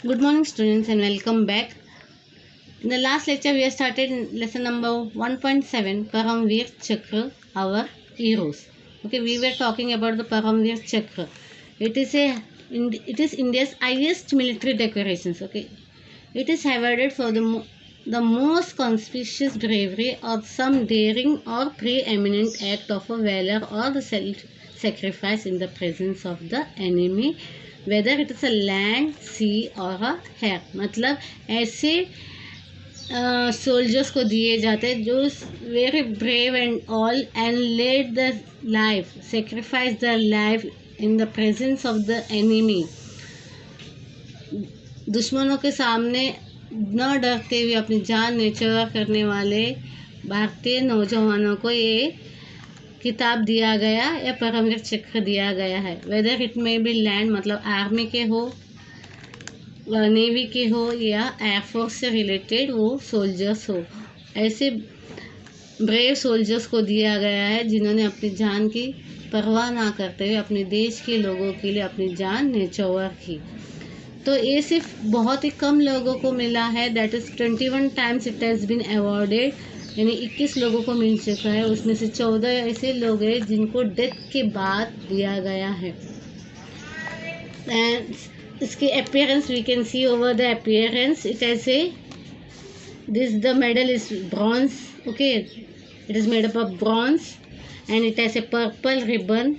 Good morning, students, and welcome back. In the last lecture, we have started lesson number 1.7, Paramveer Chakra, our heroes. Okay, we were talking about the Paramveer Chakra. It is India's highest military decorations. Okay, it is awarded for the most conspicuous bravery or some daring or preeminent act of a valor or the self-sacrifice in the presence of the enemy, whether it is a land, sea or a air. मतलब ऐसे soldiers को दिए जाते हैं जो very brave and all and led the life sacrifice the life in the presence of the enemy, दुश्मनों के सामने न डरते हुए अपनी जान न्यौछावर करने वाले भारतीय नौजवानों को ये किताब दिया गया या परमवीर चक्र दिया गया है। Whether it may be land मतलब आर्मी के हो, नेवी के हो या एयरफोर्स से रिलेटेड वो सोल्जर्स हो, ऐसे ब्रेव सोल्जर्स को दिया गया है जिन्होंने अपनी जान की परवाह ना करते हुए अपने देश के लोगों के लिए अपनी जान न्यौछावर की। तो ये सिर्फ बहुत ही कम लोगों को मिला है, that is 21 times it has been awarded, यानी 21 लोगों को मिल चुका है। उसमें से 14 ऐसे लोग हैं जिनको डेथ के बाद दिया गया है। एंड इसकी appearance we can see over the appearance, it has a this the medal is bronze, okay, it is made up of bronze and it has a purple ribbon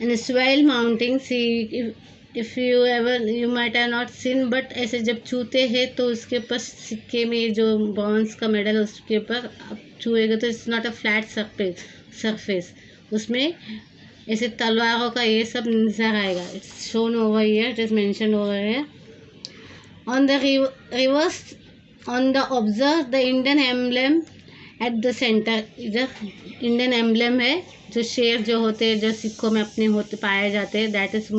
and swell mounting see. If you might have not seen, but ऐसे जब छूते हैं तो उसके ऊपर सिक्के में जो ब्रॉन्ज का मेडल उसके ऊपर आप छुएगा तो it's not a flat surface, उसमें ऐसे तलवारों का ये सब नजर आएगा। It's shown over here, it is mention over here on the reverse on the observe the Indian emblem at the centre. इधर इंडियन एम्बलम है, जो शेर जो होते हैं जो सिक्कों में अपने होते पाए जाते हैं, that is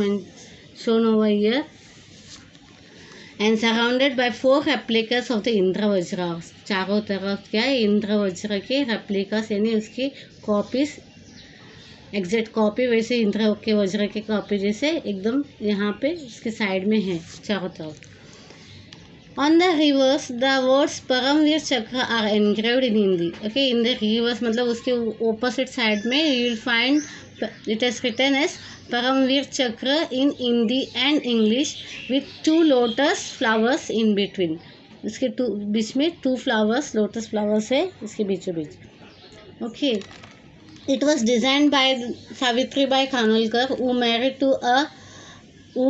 shown over here and surrounded by 4 replicas of the Indra वज्र। चारों तरफ क्या है, इंद्र वज्र के रेप्लिकास, यानी उसकी कॉपीज, एग्जैक्ट कॉपी वैसे इंद्र के वज्र के कॉपी जैसे एकदम यहाँ पे उसके साइड में है चारों तरफ। On the reverse the words Paramveer Chakra are engraved in Hindi. Okay, in the reverse मतलब उसके ऑपोजिट साइड में you will find it is written as Paramveer Chakra in Hindi and English with 2 lotus flowers in between। इसके बीच में 2 flowers, lotus flowers है इसके बीचों बीच। Okay, it was designed by Savitribai Khanolkar who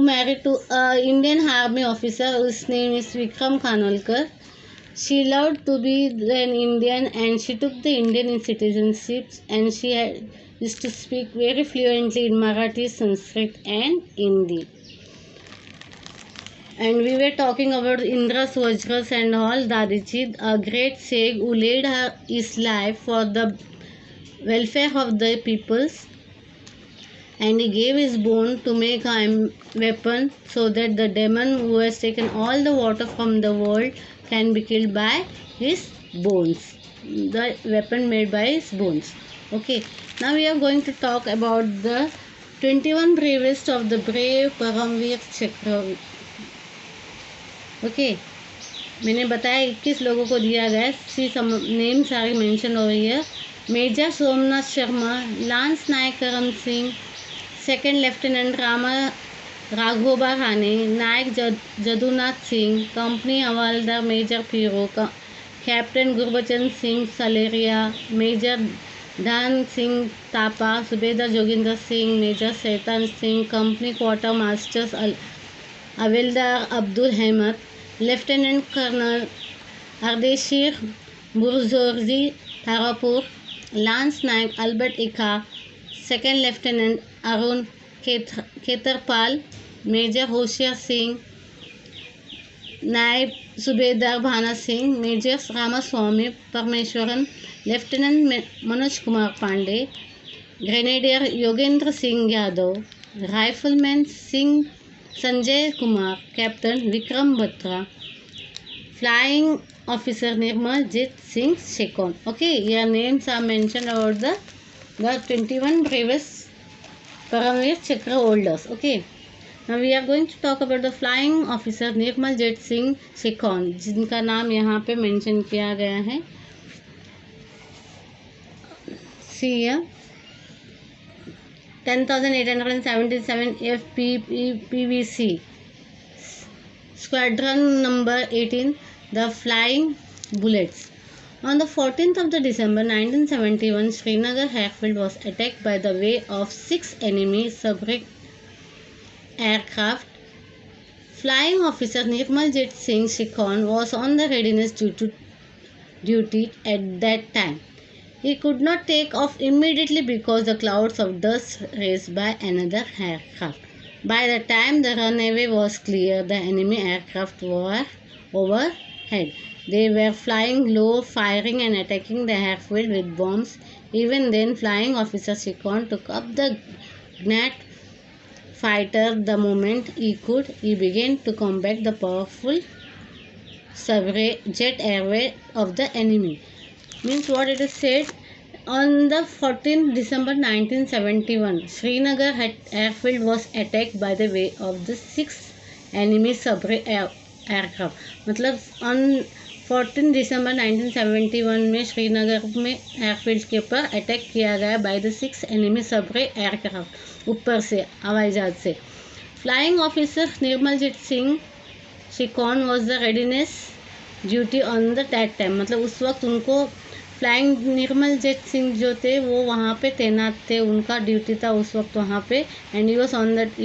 married to a Indian army officer whose name is Vikram Khanolkar. She loved to be an Indian and she took the Indian citizenship, and she used to speak very fluently in Marathi, Sanskrit and Hindi. And we were talking about Indra's Vajras and all. Dadiji, a great sage who laid his life for the welfare of the peoples, and he gave his bone to make a weapon so that the demon who has taken all the water from the world can be killed by his bones. The weapon made by his bones. Okay, now we are going to talk about the 21 bravest of the brave Paramveer Chakra. Okay, मैंने बताया 21 लोगों को दिया गया। See some names are mention over here. Major Somnath Sharma, lance Naik Karam Singh, second lieutenant Raghoba Rane, Naik Jadunath Singh, company havildar major Piru, captain Gurbachan Singh Salaria, major Dhan Singh Thapa, subedar Joginder Singh, major Shaitan Singh, company quarter masters havildar Abdul Ahmad, lieutenant colonel Ardeshir Burzorji Tarapore, lance Naik Albert Ekka, second lieutenant Arun Khetarpal, major Hoshiar Singh, Naib subedar Bana Singh, major Ramaswamy Parameswaran, lieutenant Manoj Kumar Pandey, grenadier Yogendra Singh Yadav, rifleman Singh Sanjay Kumar, captain Vikram Batra, flying officer Nirmaljit Singh Sekhon. Okay, your names are mentioned about the 21 bravest Paramveer Chakra holders. Okay, Now we are going to talk about the flying officer Nirmaljit Singh Shikhon, जिनका नाम यहाँ पे mention किया गया है. See here, 10,877 FPPVC, Squadron number 18, the Flying Bullets. On the 14th of December 1971, Srinagar airfield was attacked by the way of 6 enemy submarine aircraft. Flying officer Nirmaljit Singh Shikhon was on the readiness duty at that time. He could not take off immediately because the clouds of dust raised by another aircraft. By the time the runway was clear, the enemy aircraft were overhead. They were flying low, firing and attacking the airfield with bombs. Even then, Flying Officer Shikhon took up the Gnat fighter the moment he could. He began to combat the powerful jet airway of the enemy. Means what it is said, on the 14th December 1971, Srinagar airfield was attacked by the way of the 6 enemy submarine aircraft. मतलब on 14 दिसंबर 1971 में श्रीनगर में airfield के ऊपर attack किया गया by the 6 enemy submarine aircraft, ऊपर से हवाई जहाज से. Flying officer Nirmaljit Singh Sekhon was the readiness duty on the that time. मतलब उस वक्त उनको फ्लाइंग निर्मलजीत सिंह जो थे वो वहाँ पे तैनात थे, उनका ड्यूटी था उस वक्त वहाँ पे. And he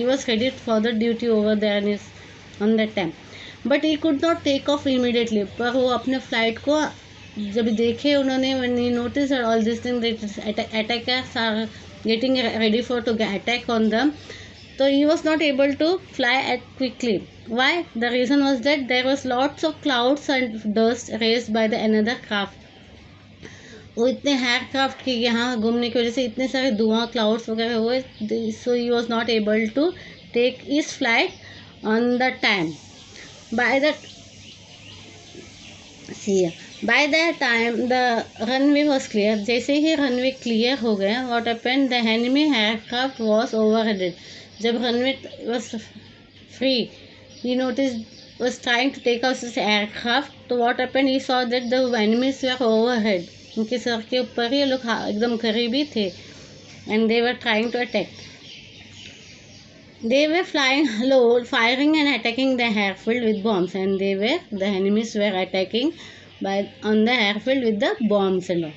was ready for the duty over there on that time. But he could not take off immediately. पर वो अपने फ्लाइट को जब देखे उन्होंने, when he notice all this thing that attackers are getting ready for to attack on them, तो he was not able to fly at quickly. Why? The reason was that there was lots of clouds and dust raised by the another craft. वो इतने aircraft के यहाँ घूमने की वजह से इतने सारे धुआं क्लाउड्स वगैरह हुए, so he was not able to take his flight on the time. By that time the runway was clear. जैसे ही runway clear हो गया, what happened, the enemy aircraft was overheaded. जब runway was free, he noticed was trying to take out his aircraft. तो what happened, he saw that the enemies were overhead. उनके sir के ऊपर ही लोग एकदम करीब ही थे, and they were trying to attack. They were flying low, firing and attacking the airfield with bombs, and the enemies were attacking on the airfield with the bombs and all.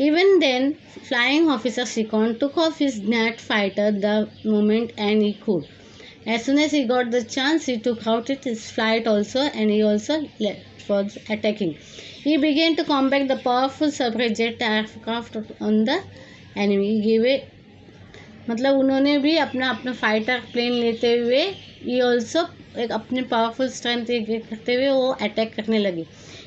Even then, Flying Officer Shikhon took off his Gnat fighter the moment and he could. As soon as he got the chance, he took out his flight also, and he also left for attacking. He began to combat the powerful submarine jet aircraft on the enemy. He gave a मतलब उन्होंने भी अपना fighter plane लेते हुए ये also एक अपने powerful strength करते हुए वो अटैक करने लगे.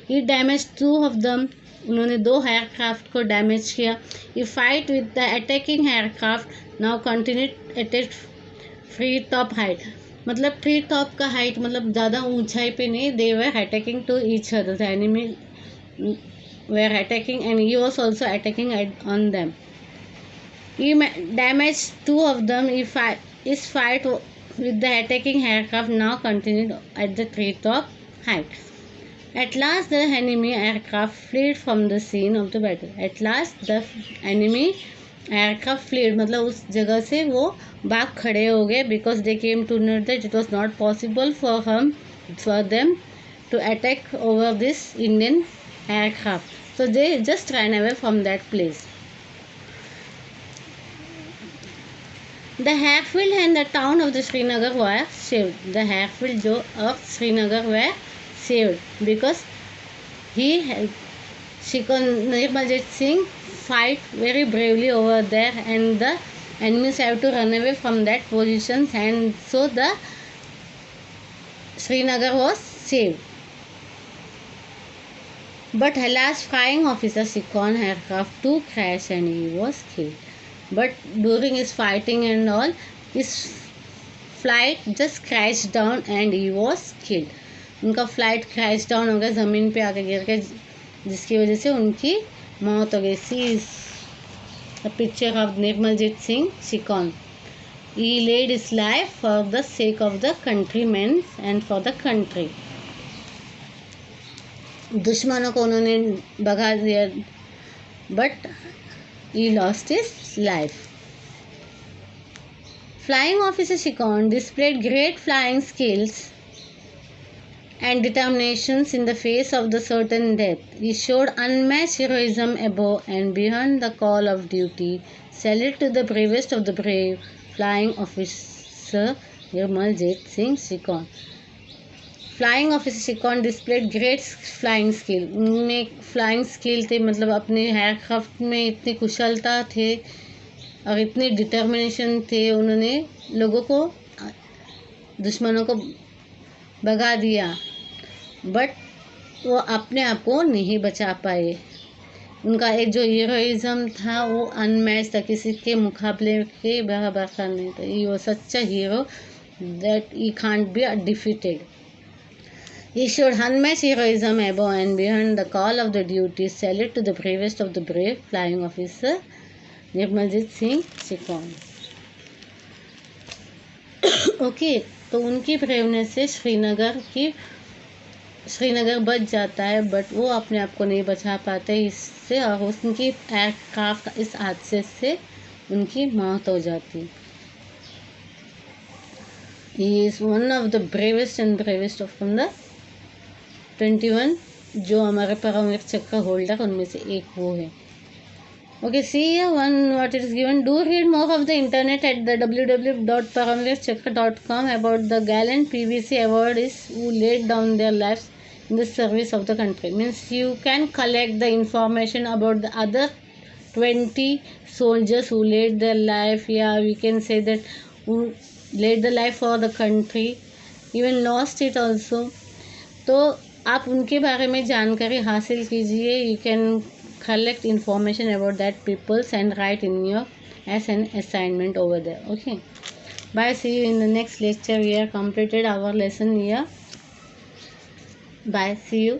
ही डैमेज 2 ऑफ दम, उन्होंने 2 एयरक्राफ्ट को डैमेज किया. He fight with the attacking aircraft now continue at free top height. मतलब फ्री टॉप का हाइट मतलब ज़्यादा ऊंचाई पे नहीं. They were attacking to each other, the enemy were attacking and he was also attacking on them. He damaged 2 of them. His fight with the attacking aircraft now continued at the treetop height. At last, the enemy aircraft fled from the scene of the battle. At last, the enemy aircraft fled. मतलब उस जगह से वो भाग खड़े हो गए, because they came to know that it was not possible for them to attack over this Indian aircraft. So they just ran away from that place. The airfield and the town of the Srinagar were saved. The airfield of Srinagar were saved because he helped Nirmaljit Singh fight very bravely over there, and the enemies have to run away from that position, and so the Srinagar was saved. But alas, Flying Officer Shikhon aircraft too crashed and he was killed. But during his fighting and all, his flight just crashed down and he was killed. उनका flight crash down हो गया, ज़मीन पे आके गिर गए, जिसकी वजह से उनकी मौत हो गई. See the picture of Nirmaljit Singh Sekhon. he laid his life for the sake of the countrymen and for the country. दुश्मनों को उन्होंने भगा दिया, but he lost his life. Flying Officer Shikon displayed great flying skills and determinations in the face of the certain death. He showed unmatched heroism above and beyond the call of duty. Salute to the bravest of the brave, Flying Officer Nirmaljit Singh Shikon. Flying Officer Shikon displayed great flying skill. उनमें flying skill थे, मतलब अपने aircraft में इतनी कुशलता थे और इतनी डिटर्मिनेशन थे, उन्होंने लोगों को, दुश्मनों को भगा दिया, बट वो अपने आप को नहीं बचा पाए. उनका एक जो हीरोइज्म था वो अनमैच था, किसी के मुकाबले के बराबर का नहीं था. He was such a hero that he can't be defeated. He showed unmatched heroism above and beyond the call of the duty. Salute to the bravest of the brave, Flying Officer Nirmaljit Singh Shikon. Okay, तो उनकी braveness से श्रीनगर बच जाता है, but वो अपने आप को नहीं बचा पाते इससे, और उनकी एयरक्राफ्ट इस हादसे से उनकी मौत हो जाती. He is one of the bravest and bravest of from the 21 जो हमारे परमवीर चक्र होल्डर उनमें से एक वो है. Okay, see here one what it is given. Do read more of the internet at the www.paramveerchakra.com about the gallant PVC awardees who laid down their lives in the service of the country. Means you can collect the information about the other 20 soldiers who laid their life. Yeah, we can say that who laid the life for the country, even lost it also. तो आप उनके बारे में जानकारी हासिल कीजिए. You can collect information about that peoples and write in your as an assignment over there. Okay, bye, see you in the next lecture. We have completed our lesson here. Bye, see you.